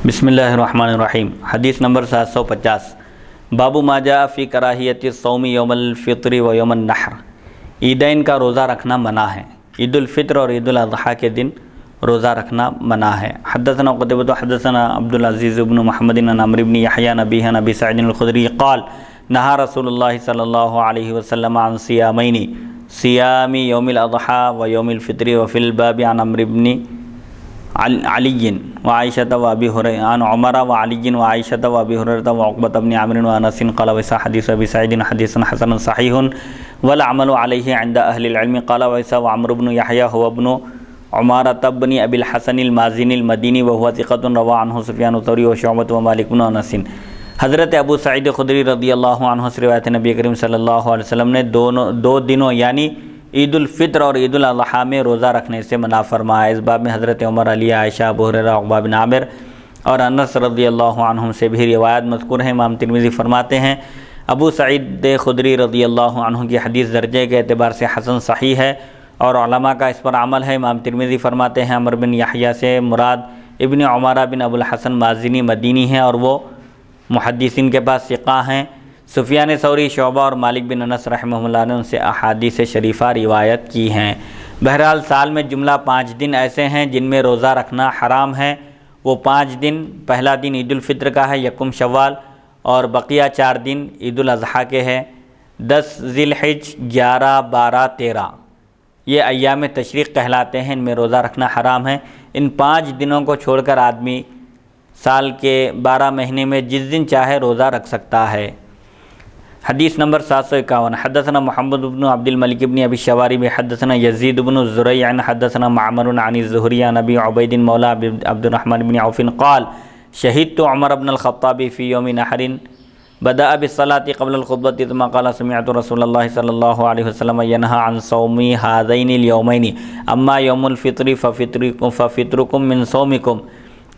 بسم اللہ الرحمن الرحیم۔ حدیث نمبر 750، باب ما جاء فی کراہیت الصوم یوم الفطر و یوم النحر۔ عیدین کا روزہ رکھنا منع ہے، عید الفطر اور عید الاضحیٰ کے دن روزہ رکھنا منع ہے۔ حدثنا قتیبۃ حدثنا عبد العزیز بن محمد عن عمرو بن یحییٰ عن ابیہ عن ابی سعید الخدری قال نہا رسول اللہ صلی اللہ علیہ وسلم عن صیامین، صیام یوم الاضحیٰ و یوم الفطر وفی الباب عن عمرو بن علی وعائشة وابی ہریرہ عن عمر وعلی وعائشة وابی ہریرہ وعقبۃ بن عامر وانس قال ویسا حدیث ابی سعید حدیث حسن صحیح والعمل علیہ عند اہل العلم قال ویسا وعمر بن یحییٰ هو ابن عمارة بن ابی الحسن المازنی المدینی وهو ثقۃ روى عنہ سفیان الثوری وشعبۃ ومالک بن انس۔ حضرت ابو سعید خدری رضی اللہ عنہ سے روایت نبی کریم صلی اللہ علیہ وسلم نے دو دنوں یعنی عید الفطر اور عید الاضحیٰ میں روزہ رکھنے سے منع فرمایا۔ اس باب میں حضرت عمر، علی، عائشہ، ابو ہریرہ، عقبہ بن عامر اور انس رضی اللہ عنہم سے بھی روایت مذکور ہیں۔ امام ترمذی فرماتے ہیں ابو سعید خدری رضی اللہ عنہ کی حدیث درجے کے اعتبار سے حسن صحیح ہے اور علماء کا اس پر عمل ہے۔ امام ترمذی فرماتے ہیں عمر بن یحییٰ سے مراد ابن عمارہ بن ابو الحسن مازنی مدینی ہیں اور وہ محدثین کے پاس ثقہ ہیں۔ سفیان ثوری، شعبہ اور مالک بن انس رحمہ اللہ نے ان سے احادیث شریفہ روایت کی ہیں۔ بہرحال سال میں جملہ 5 دن ایسے ہیں جن میں روزہ رکھنا حرام ہے۔ وہ 5 دن، پہلا دن عید الفطر کا ہے یکم شوال، اور بقیہ 4 دن عید الاضحیٰ کے ہیں 10 ذی الحج، 11، 12، 13۔ یہ ایام تشریق کہلاتے ہیں، ان میں روزہ رکھنا حرام ہے۔ ان 5 دنوں کو چھوڑ کر آدمی سال کے 12 مہینے میں جس دن چاہے روزہ رکھ سکتا ہے۔ حدیث نمبر 751، حدثنا محمد بن عبد الملک بن ابی الشوارب حدثنا یزید بن الزریع حدثنا معمر عن الزہری عن ابی عبید مولی عبد الرحمن بن عوف قال شہدت عمر بن الخطاب فی یوم نحر بدأ بالصلاة قبل الخطبة ثم قال سمعت رسول اللہ صلی اللہ علیہ وسلم ینہى عن صوم هذین الیومین اما یوم الفطر ففطرکم من صومکم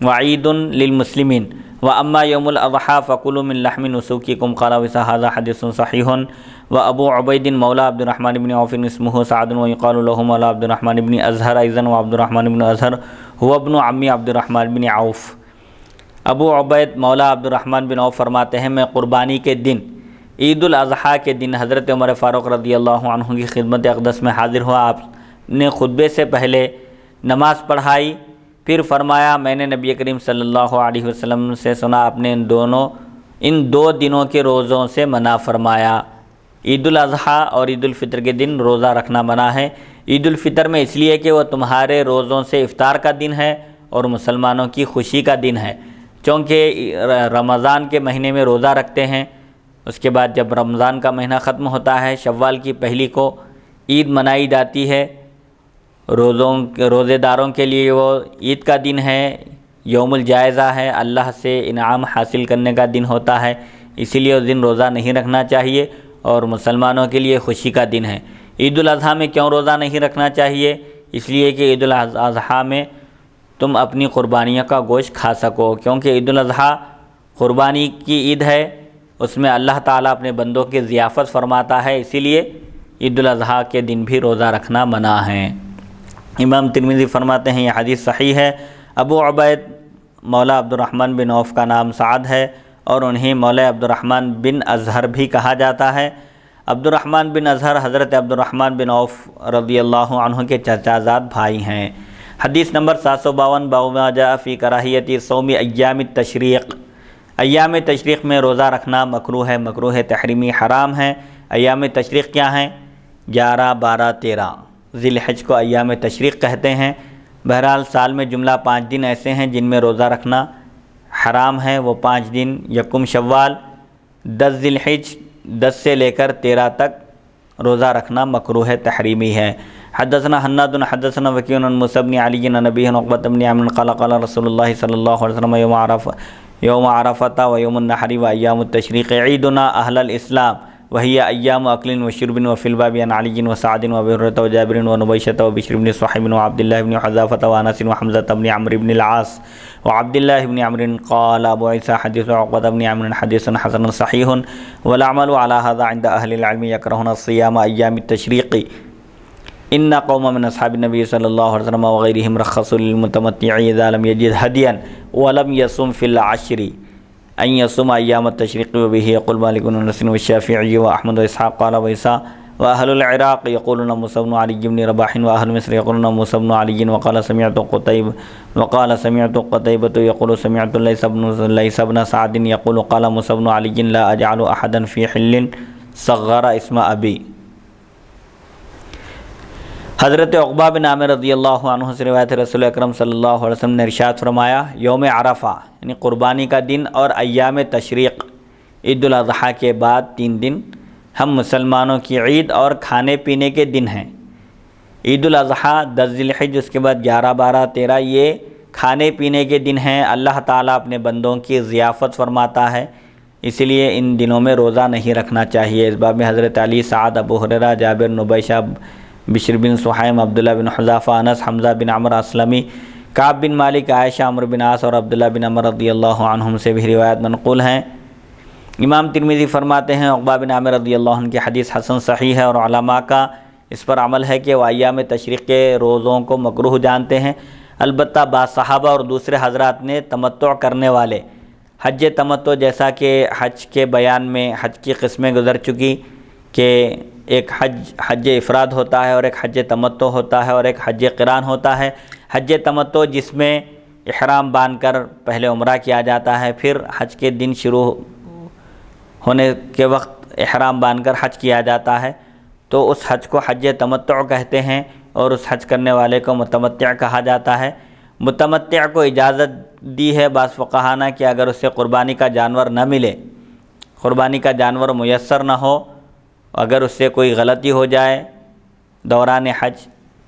وعید للمسلمین وَأَمَّا يَوْمُ الْأَضْحَىٰ فَكُلُوا مِنْ لَحْمِ نُسُوكِكُمْ قَالَ وَهَذَا حَدِيثٌ صَحِيحٌ وَأَبُو عُبَيْدٍ مَوْلَىٰ عبد الرحمن بن عوف اسمه سعد ويقال له مولى عبد الرحمن بن أزهر أيضاً وعبد الرحمن بن أزهر هو ابن عم عبد الرحمن بن عوف۔ ابو عبید مولا عبد الرحمن بن عوف فرماتے ہیں میں قربانی کے دن عید الاضحیٰ کے دن حضرت عمر فاروق رضی اللہ عنہ کی خدمت اقدس میں حاضر ہوا۔ آپ نے خطبے سے پہلے نماز پڑھائی، پھر فرمایا میں نے نبی کریم صلی اللہ علیہ وسلم سے سنا آپ نے ان دو دنوں کے روزوں سے منع فرمایا۔ عید الاضحیٰ اور عید الفطر کے دن روزہ رکھنا منع ہے۔ عید الفطر میں اس لیے کہ وہ تمہارے روزوں سے افطار کا دن ہے اور مسلمانوں کی خوشی کا دن ہے، چونکہ رمضان کے مہینے میں روزہ رکھتے ہیں، اس کے بعد جب رمضان کا مہینہ ختم ہوتا ہے شوال کی پہلی کو عید منائی جاتی ہے۔ روزے داروں کے لیے وہ عید کا دن ہے، یوم الجائزہ ہے، اللہ سے انعام حاصل کرنے کا دن ہوتا ہے، اسی لیے اس دن روزہ نہیں رکھنا چاہیے اور مسلمانوں کے لیے خوشی کا دن ہے۔ عید الاضحیٰ میں کیوں روزہ نہیں رکھنا چاہیے؟ اس لیے کہ عید الاضحیٰ میں تم اپنی قربانیوں کا گوشت کھا سکو، کیونکہ عید الاضحیٰ قربانی کی عید ہے، اس میں اللہ تعالیٰ اپنے بندوں کی ضیافت فرماتا ہے، اسی لیے عید الاضحیٰ کے دن بھی روزہ رکھنا منع ہے۔ امام ترمذی فرماتے ہیں یہ حدیث صحیح ہے۔ ابو عبید مولا عبد الرحمن بن عوف کا نام سعد ہے اور انہیں مولا عبد الرحمن بن ازہر بھی کہا جاتا ہے۔ عبد الرحمن بن ازہر حضرت عبد الرحمن بن عوف رضی اللہ عنہ کے چچا زاد بھائی ہیں۔ حدیث نمبر 752، باب ما جاء فی کراہیت صوم ایام التشریق۔ ایام تشریق میں روزہ رکھنا مکروہ ہے، مکروہ تحریمی حرام ہے۔ ایام تشریق کیا ہیں؟ 11، 12، 13 ذی الحج کو ایام تشریق کہتے ہیں۔ بہرحال سال میں جملہ 5 دن ایسے ہیں جن میں روزہ رکھنا حرام ہے۔ وہ 5 دن یکم شوال، 10 ذی الحج، 10 سے لے کر 13 تک روزہ رکھنا مکروہ تحریمی ہے۔ حدثنا حناد حدثنا وکیع عن موسیٰ بن علی عن ابیہ عن عقبۃ بن عامر قال قال رسول اللہ صلی اللہ علیہ وسلم یوم عرفۃ و یوم النحر و ایام التشریق عیدنا اہل الاسلام وهي ایام اکل وشرب وفی الباب عن علی وسعد وابی ہریرہ وجابر ونبیشۃ وبشر بن صہیب وعبد اللہ بن حذافۃ وانس وحمزۃ بن عمرو بن العاص وعبد اللہ بن عمرو قال ابو عیسیٰ حدیث عقبۃ بن عامر حدیث حسن صحیح والعمل على هذا عند اہل العلم یکرہون الصیام ایام التشریق۔ ان قوم من اصحاب النبی صلی اللہ علیہ وسلم وغیرہم رخصوا للمتمتع اذا لم یجد ہدیا ولم یصم فی العشر ان یصوم ایام التشریق وبه يقول مالک بن انس والشافعی واحمد واسحاق قال وعیسیٰ واہل العراق یقولون موسیٰ بن علی بن رباح واہل مصر یقولون موسیٰ بن علی وقال سمعت قتیبۃ یقول سمعت لیث بن سعد یقول قال موسیٰ بن علی لا اجعل احدا فی حل صغر اسم ابی۔ حضرت عقبہ بن عامر رضی اللہ عنہ سے روایت رسول اکرم صلی اللہ علیہ وسلم نے ارشاد فرمایا، یوم عرفہ یعنی قربانی کا دن اور ایام تشریق عید الاضحیٰ کے بعد 3 دن ہم مسلمانوں کی عید اور کھانے پینے کے دن ہیں۔ عید الاضحیٰ 10 ذی الحجہ، اس کے بعد 11، 12، 13 یہ کھانے پینے کے دن ہیں۔ اللہ تعالیٰ اپنے بندوں کی ضیافت فرماتا ہے، اس لیے ان دنوں میں روزہ نہیں رکھنا چاہیے۔ اس باب میں حضرت علی، سعد، ابو ہریرہ، جابر، نبیشہ، بشر بن سحیم، عبداللہ بن حذافہ، انس، حمزہ بن عمرو اسلمی، کعب بن مالک، عائشہ، عمرو بن عاص اور عبداللہ بن عمر رضی اللہ عنہم سے بھی روایت منقول ہیں۔ امام ترمذی فرماتے ہیں عقبہ بن عامر رضی اللہ عنہ کی حدیث حسن صحیح ہے اور علماء کا اس پر عمل ہے کہ وہ ایام تشریق کے روزوں کو مکروہ جانتے ہیں۔ البتہ بعض صحابہ اور دوسرے حضرات نے تمتع کرنے والے حج تمتع، جیسا کہ حج کے بیان میں حج کی قسمیں گزر چکی کہ ایک حج افراد ہوتا ہے اور ایک حج تمتع ہوتا ہے اور ایک حج قران ہوتا ہے۔ حج تمتع جس میں احرام باندھ کر پہلے عمرہ کیا جاتا ہے، پھر حج کے دن شروع ہونے کے وقت احرام باندھ کر حج کیا جاتا ہے، تو اس حج کو حج تمتع کہتے ہیں اور اس حج کرنے والے کو متمتع کہا جاتا ہے۔ متمتع کو اجازت دی ہے بعض فقہاء نے کہ اگر اسے قربانی کا جانور نہ ملے، قربانی کا جانور میسر نہ ہو، اگر اس سے کوئی غلطی ہو جائے دوران حج،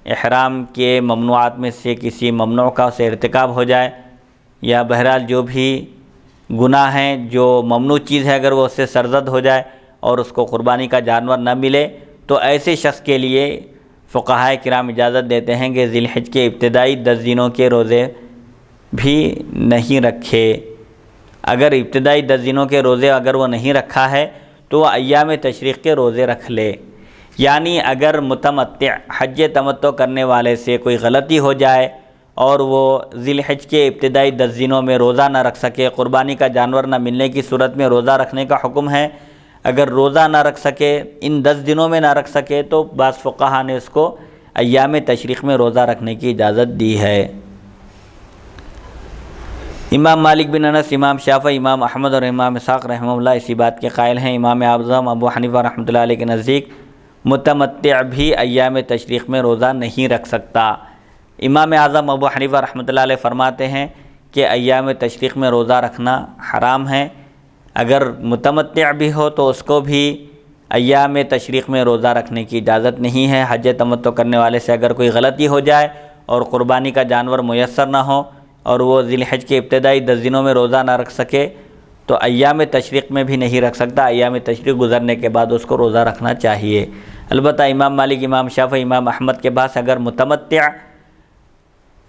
احرام کے ممنوعات میں سے کسی ممنوع کا اسے ارتکاب ہو جائے، یا بہرحال جو بھی گناہ ہیں، جو ممنوع چیز ہے، اگر وہ اس سے سرزد ہو جائے اور اس کو قربانی کا جانور نہ ملے، تو ایسے شخص کے لیے فقہائے کرام اجازت دیتے ہیں کہ ذی الحجہ کے ابتدائی 10 دنوں کے روزے بھی نہیں رکھے۔ اگر ابتدائی 10 دنوں کے روزے اگر وہ نہیں رکھا ہے تو وہ ایام تشریق کے روزے رکھ لے۔ یعنی اگر متمتع حج تمتع کرنے والے سے کوئی غلطی ہو جائے اور وہ ذی الحجہ کے ابتدائی 10 دنوں میں روزہ نہ رکھ سکے، قربانی کا جانور نہ ملنے کی صورت میں روزہ رکھنے کا حکم ہے۔ اگر روزہ نہ رکھ سکے، ان 10 دنوں میں نہ رکھ سکے، تو بعض فقہاء نے اس کو ایام تشریق میں روزہ رکھنے کی اجازت دی ہے۔ امام مالک بن انس، امام شافعی، امام احمد اور امام اسحاق رحمہ اللہ اسی بات کے قائل ہیں۔ امام اعظم ابو حنیفہ رحمۃ اللہ علیہ کے نزدیک متمتع بھی ایام تشریق میں روزہ نہیں رکھ سکتا۔ امام اعظم ابو حنیفہ رحمۃ اللہ علیہ فرماتے ہیں کہ ایام تشریق میں روزہ رکھنا حرام ہے۔ اگر متمتع بھی ہو تو اس کو بھی ایام تشریق میں روزہ رکھنے کی اجازت نہیں ہے۔ حج تمتع کرنے والے سے اگر کوئی غلطی ہو جائے اور قربانی کا جانور میسر نہ ہو اور وہ ذی الحجہ کے ابتدائی 10 دنوں میں روزہ نہ رکھ سکے تو ایام تشریق میں بھی نہیں رکھ سکتا۔ ایام تشریق گزرنے کے بعد اس کو روزہ رکھنا چاہیے۔ البتہ امام مالک، امام شافعی، امام احمد کے پاس اگر متمتع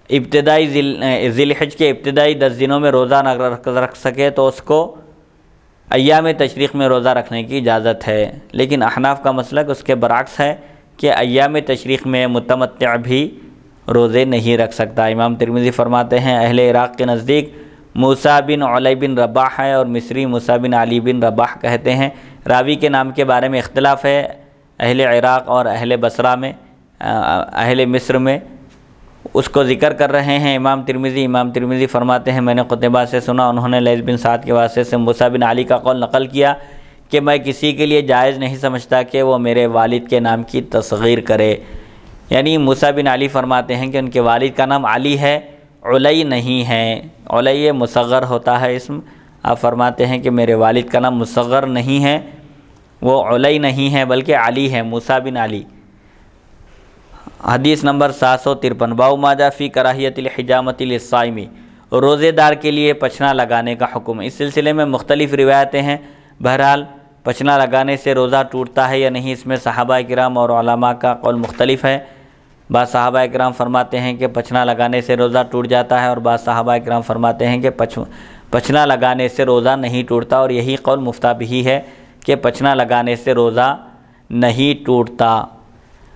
ابتدائی ذی الحجہ کے ابتدائی 10 دنوں میں روزہ نہ رکھ سکے تو اس کو ایام تشریق میں روزہ رکھنے کی اجازت ہے۔ لیکن احناف کا مسلک اس کے برعکس ہے کہ ایام تشریق میں متمتع بھی روزے نہیں رکھ سکتا۔ امام ترمذی فرماتے ہیں اہل عراق کے نزدیک موسیٰ بن علی بن رباح ہے اور مصری موسیٰ بن علی بن رباح کہتے ہیں۔ راوی کے نام کے بارے میں اختلاف ہے اہل عراق اور اہل بصرہ میں، اہل مصر میں اس کو ذکر کر رہے ہیں امام ترمذی فرماتے ہیں میں نے قتیبہ سے سنا، انہوں نے لیث بن سعد کے واسطے سے موسیٰ بن علی کا قول نقل کیا کہ میں کسی کے لیے جائز نہیں سمجھتا کہ وہ میرے والد کے نام کی تصغیر کرے۔ یعنی موسیٰ بن علی فرماتے ہیں کہ ان کے والد کا نام علی ہے، علی نہیں ہے۔ علی مصغر ہوتا ہے اسم، آپ فرماتے ہیں کہ میرے والد کا نام مصغر نہیں ہے، وہ علی نہیں ہے بلکہ علی ہے، موسیٰ بن علی۔ حدیث نمبر 753، باب ما جاء فی کراہیت الحجامۃ للصائم، روزے دار کے لیے پچھنا لگانے کا حکم۔ اس سلسلے میں مختلف روایتیں ہیں۔ بہرحال پچھنا لگانے سے روزہ ٹوٹتا ہے یا نہیں، اس میں صحابہ کرام اور علماء کا قول مختلف ہے۔ بعض صحابہ کرام فرماتے ہیں کہ پچھنا لگانے سے روزہ ٹوٹ جاتا ہے اور بعض صحابہ کرام فرماتے ہیں کہ پچھنا لگانے سے روزہ نہیں ٹوٹتا، اور یہی قول مفتہ بھی ہے کہ پچھنا لگانے سے روزہ نہیں ٹوٹتا۔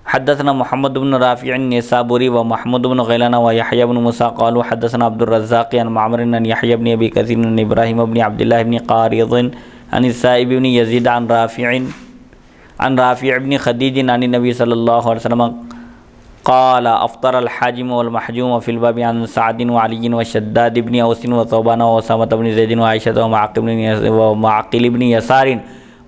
حدثنا محمد بن رافع النسابوری و محمود بن غیلان و یحیی بن موسیٰ قالوا حدثنا عبد الرزاق عن معمر عن یحیی بن ابی کثیر عن ابراہیم بن عبد اللہ بن قارض عن السائب بن یزید عن رافع بن خدیج عن النبی صلی اللہ علیہ وسلم قال افطر الحاجم والمحجوم فی الباب عن سعد وعلی وشداد بن اوس وثوبان واسامة بن زید وعائشة ومعقل بن یسار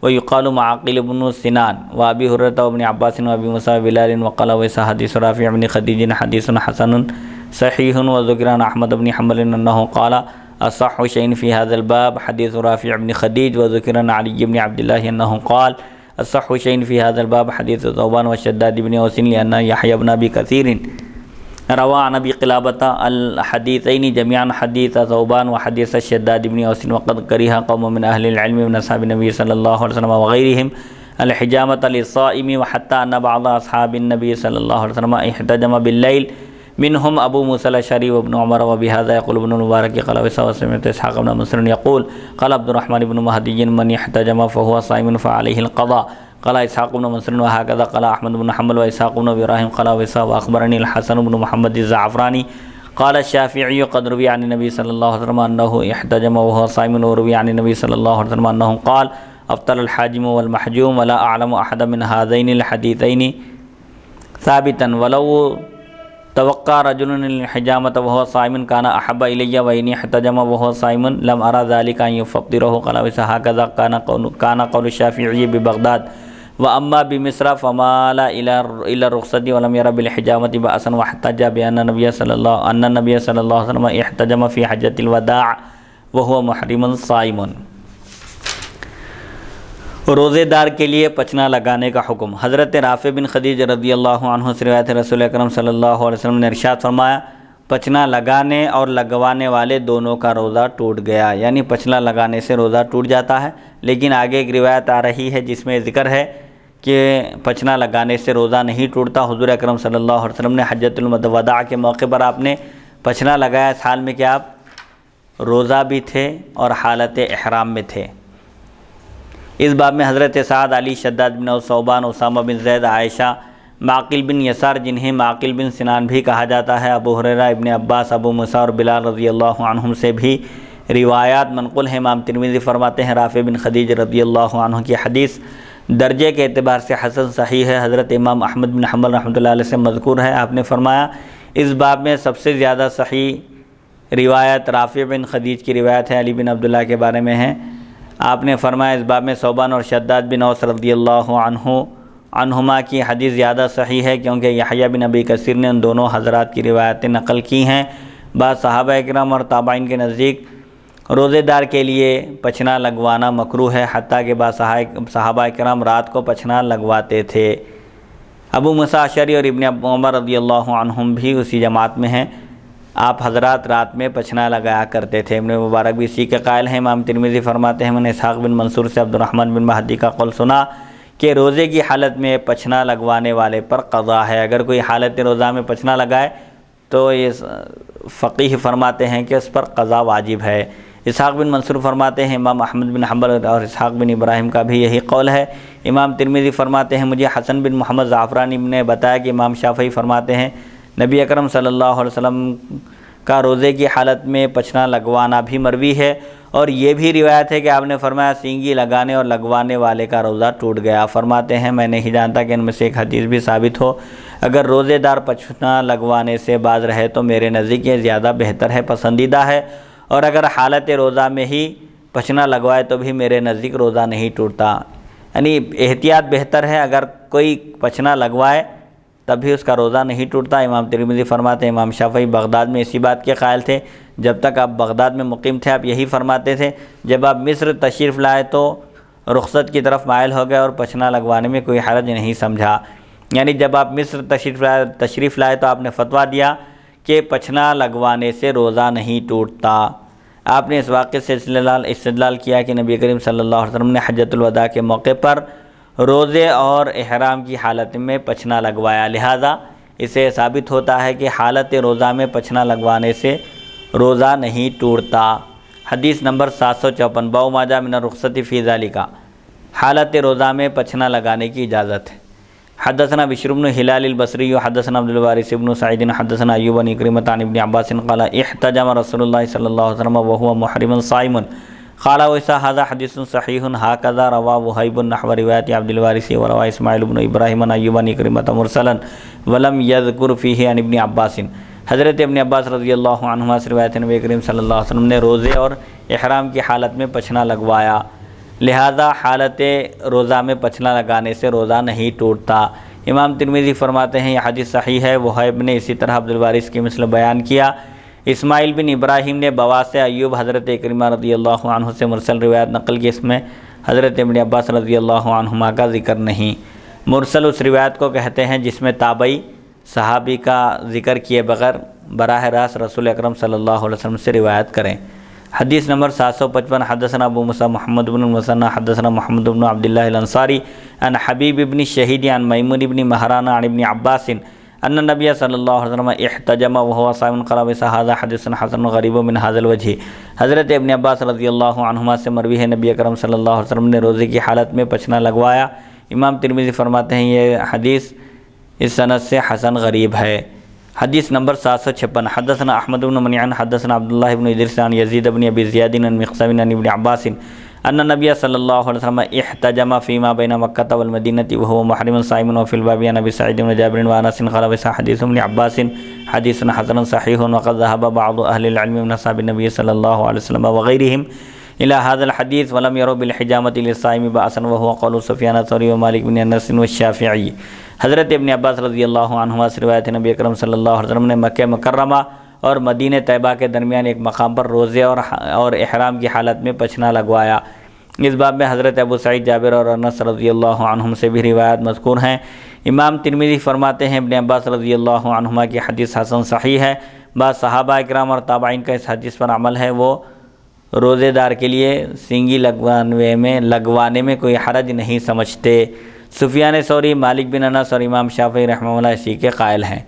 ويقال معقل بن سنان وابي هريرة وابن عباس وابي موسى وبلال وقال ويس حديث رافع بن خديج حديث حسن صحيح وذكر عن احمد بن حنبل انه قال اصح شيء في هذا الباب حديث رافع بن خديج وذكر عن علي بن عبد الله انه قال اصح شيء في هذا الباب حديث ثوبان وشداد بن اوس لان يحيى بن ابي كثير روى عن ابي قلابة الحديثين جميعا حديث ثوبان وحديث الشداد بن اوس وقد كره قوم من اهل العلم من اصحاب النبي صلى الله عليه وسلم وغيرهم الحجامة للصائم وحتى ان بعض اصحاب النبي صلى الله عليه وسلم احتجم بالليل منهم ابو موسى الاشعري وابن عمر وبهذا يقول ابن المبارك قال وسمعت اسحاق بن مسلم يقول قال عبد الرحمن بن مهدي من احتجم فهو صائم فعليه القضاء قال اسحاق بن منصور وهكذا قال احمد بن حنبل واسحاق بن ابراهيم قال واخبرني الحسن بن محمد الزعفراني قال الشافعي قد روي عن النبي صلى الله عليه وسلم انه احتجم وهو صائم وروي عن النبي صلى الله عليه وسلم انه قال افطر الحاجم والمحجوم ولا اعلم احدا من هذين الحديثين ثابتا ولو توقع رجل الحجامة وهو صائم كان احب الي واني احتجم وهو صائم لم ارى ذلك ان يفطره قال وهكذا كان قول الشافعي ببغداد واما بمصر فمال الى الرخصة ولم ير بالحجامة بأسا واحتج بان النبي صلى الله عليه وسلم احتجم في حجة الوداع وهو محرم صائم۔ روزے دار کے لیے پچنا لگانے کا حکم۔ حضرت رافع بن خدیج رضی اللہ عنہ سے روایت رسول اکرم صلی اللہ علیہ وسلم نے ارشاد فرمایا پچنا لگانے اور لگوانے والے دونوں کا روزہ ٹوٹ گیا، یعنی پچنا لگانے سے روزہ ٹوٹ جاتا ہے، لیکن آگے ایک روایت آ رہی ہے جس میں ذکر ہے کہ پچنا لگانے سے روزہ نہیں ٹوٹتا۔ حضور اکرم صلی اللہ علیہ وسلم نے حجۃ الوداع کے موقع پر آپ نے پچنا لگایا، اس حال میں کہ آپ روزہ بھی تھے اور حالت احرام میں تھے۔ اس باب میں حضرت سعد، علی، شداد بن اوس، ثوبان، اسامہ بن زید، عائشہ، معقل بن یسار جنہیں معقل بن سنان بھی کہا جاتا ہے، ابو ہریرہ، ابن عباس، ابو موسیٰ اور بلال رضی اللہ عنہم سے بھی روایات منقول ہیں۔ امام ترمذی فرماتے ہیں رافع بن خدیج رضی اللہ عنہ کی حدیث درجے کے اعتبار سے حسن صحیح ہے۔ حضرت امام احمد بن حنبل رحمۃ اللہ علیہ سے مذکور ہے، آپ نے فرمایا اس باب میں سب سے زیادہ صحیح روایت رافع بن خدیج کی روایت ہے، علی بن عبداللہ کے بارے میں ہے۔ آپ نے فرمایا اس باب میں ثوبان اور شداد بن اوس رضی اللہ عنہما کی حدیث زیادہ صحیح ہے، کیونکہ یحییٰ بن ابی کثیر نے ان دونوں حضرات کی روایتیں نقل کی ہیں۔ بعض صحابہ کرام اور تابعین کے نزدیک روزے دار کے لیے پچنا لگوانا مکروہ ہے، حتیٰ کہ بعض صحابہ کرام رات کو پچنا لگواتے تھے۔ ابو موسیٰ اشعری اور ابن عمر رضی اللہ عنہم بھی اسی جماعت میں ہیں، آپ حضرات رات میں پچنا لگایا کرتے تھے۔ ابن مبارک بھی اسی کے قائل ہیں۔ امام ترمذی فرماتے ہیں میں نے اسحاق بن منصور سے عبد الرحمن بن مہدی کا قول سنا کہ روزے کی حالت میں پچنا لگوانے والے پر قضا ہے، اگر کوئی حالت روزہ میں پچنا لگائے تو یہ فقیہ فرماتے ہیں کہ اس پر قضا واجب ہے۔ اسحاق بن منصور فرماتے ہیں امام احمد بن حنبل اور اسحاق بن ابراہیم کا بھی یہی قول ہے۔ امام ترمذی فرماتے ہیں مجھے حسن بن محمد زعفرانی نے بتایا کہ امام شافعی فرماتے ہیں نبی اکرم صلی اللہ علیہ وسلم کا روزے کی حالت میں پچنا لگوانا بھی مروی ہے، اور یہ بھی روایت ہے کہ آپ نے فرمایا سینگی لگانے اور لگوانے والے کا روزہ ٹوٹ گیا۔ فرماتے ہیں میں نہیں جانتا کہ ان میں سے ایک حدیث بھی ثابت ہو، اگر روزے دار پچنا لگوانے سے باز رہے تو میرے نزدیک یہ زیادہ بہتر ہے، پسندیدہ ہے، اور اگر حالت روزہ میں ہی پچنا لگوائے تو بھی میرے نزدیک روزہ نہیں ٹوٹتا، یعنی احتیاط بہتر ہے، اگر کوئی پچنا لگوائے تب بھی اس کا روزہ نہیں ٹوٹتا۔ امام ترمذی فرماتے ہیں امام شافعی بغداد میں اسی بات کے قائل تھے، جب تک آپ بغداد میں مقیم تھے آپ یہی فرماتے تھے، جب آپ مصر تشریف لائے تو رخصت کی طرف مائل ہو گئے اور پچنا لگوانے میں کوئی حرج نہیں سمجھا، یعنی جب آپ مصر تشریف لائے تو آپ نے فتویٰ دیا کہ پچنا لگوانے سے روزہ نہیں ٹوٹتا۔ آپ نے اس واقعے سے استدلال کیا کہ نبی کریم صلی اللہ علیہ وسلم نے حجۃ الوداع کے موقع پر روزے اور احرام کی حالت میں پچنا لگوایا، لہذا اسے ثابت ہوتا ہے کہ حالت روزہ میں پچنا لگوانے سے روزہ نہیں ٹوٹتا۔ حدیث نمبر 754 باب ما جاء من الرخصۃ فی ذلک، حالت روزہ میں پچنا لگانے کی اجازت ہے۔ حدثنا بشر بن هلال البصري حدثنا عبد الوارث بن سعيد حدثنا أيوب بن عكرمة عن ابن عباس قال احتجم رسول الله صلى الله عليه وسلم وهو محرم صائم قال وإسا هذا حديث صحيح هكذا رواه وهيب نحو رواية عبد الوارث وروى إسماعيل بن إبراهيم عن أيوب بن عكرمة مرسلا ولم يذكر فيه عن ابن عباس۔ حضرت ابن عباس رضی اللہ عنہما سے روایت نبی کریم صلی اللہ علیہ وسلم نے روزے اور احرام کی حالت میں پچھنا لگوایا، لہذا حالت روزہ میں پچھنا لگانے سے روزہ نہیں ٹوٹتا۔ امام ترمذی فرماتے ہیں یہ حدیث صحیح ہے۔ وہیب نے اسی طرح عبد الوارث کی مثل بیان کیا۔ اسماعیل بن ابراہیم نے بواسطہ ایوب حضرت اکرمہ رضی اللہ عنہ سے مرسل روایت نقل کی، اس میں حضرت ابن عباس رضی اللہ عنہما کا ذکر نہیں۔ مرسل اس روایت کو کہتے ہیں جس میں تابعی صحابی کا ذکر کیے بغیر براہ راست رسول اکرم صلی اللہ علیہ وسلم سے روایت کریں۔ حدیث نمبر 755 حدثنا ابو موسیٰ محمد بن المثنى حدثنا محمد بن عبداللہ الانصاری عن حبیب بن شہید عن میمون بن مہران عن ابن عباس ان النبی صلی اللہ علیہ وسلم احتجم وهو صائم قال هذا حدیث حسن غریب من هذا الوجہ۔ حضرت ابن عباس رضی اللہ عنہما سے مروی ہے نبی اکرم صلی اللہ علیہ وسلم نے روزے کی حالت میں پچھنا لگوایا۔ امام ترمذی فرماتے ہیں یہ حدیث اس سند سے حسن غریب ہے۔ حدیث نمبر 756 حدثنا احمد بن منیع حدثنا عبداللہ بن ادریس عن یزید بن ابی زیاد عن مقسم عن ابن عباس ان النبی صلی اللہ علیہ وسلم احتجم فيما بین مکہ والمدینہ وهو محرم صائم وفي الباب عن ابي سعيد بن جابر وانس قال وصح حدیث ابن عباس حدیث حسن صحیح وقد ذهب بعض اهل العلم من اصحاب النبي صلی اللہ علیہ وسلم وغيرهم الى هذا الحديث ولم يروا بالحجامة للصائم بأسا وهو قول سفیان الثوری ومالک بن انس والشافعی۔ حضرت ابن عباس رضی اللہ عنہما سے روایت ہے نبی اکرم صلی اللہ علیہ وسلم نے مکہ مکرمہ اور مدینہ طیبہ کے درمیان ایک مقام پر روزے اور احرام کی حالت میں پچھنا لگوایا۔ اس باب میں حضرت ابو سعید جابر اور انس رضی اللہ عنہم سے بھی روایت مذکور ہیں۔ امام ترمذی فرماتے ہیں ابن عباس رضی اللہ عنہما کی حدیث حسن صحیح ہے۔ بعض صحابہ اکرام اور تابعین کا اس حدیث پر عمل ہے، وہ روزے دار کے لیے سینگی لگوانے میں کوئی حرج نہیں سمجھتے۔ سفیان ثوری، مالک بن انس اور امام شافعی رحمہ اللہ اسی کے قائل ہیں۔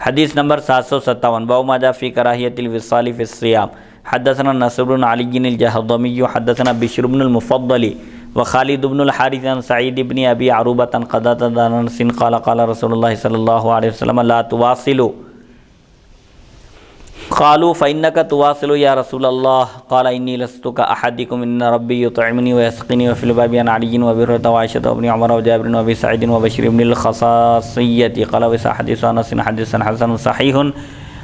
حدیث نمبر 757 باب ما جاء فی کراہیۃ الوصال فی الصیام حدثنا نصر بن علی الجہضمی حدثنا بشر بن المفضل وخالد بن الحارث عن سعید بن ابی عروبۃ عن قتادہ عن انس قال قال رسول اللہ صلی اللہ علیہ وسلم لا تواصلوا قالوا فإنك تواصل يا رسول الله قال إني لست كأحدكم إن ربي يطعمني ويسقني وفي الباب عن علي وأبي هريرة وعائشة وابن عمر وجابر وأبي سعيد وبشير بن الخصاصية قال وصح حديث أنس حديث حسن صحيح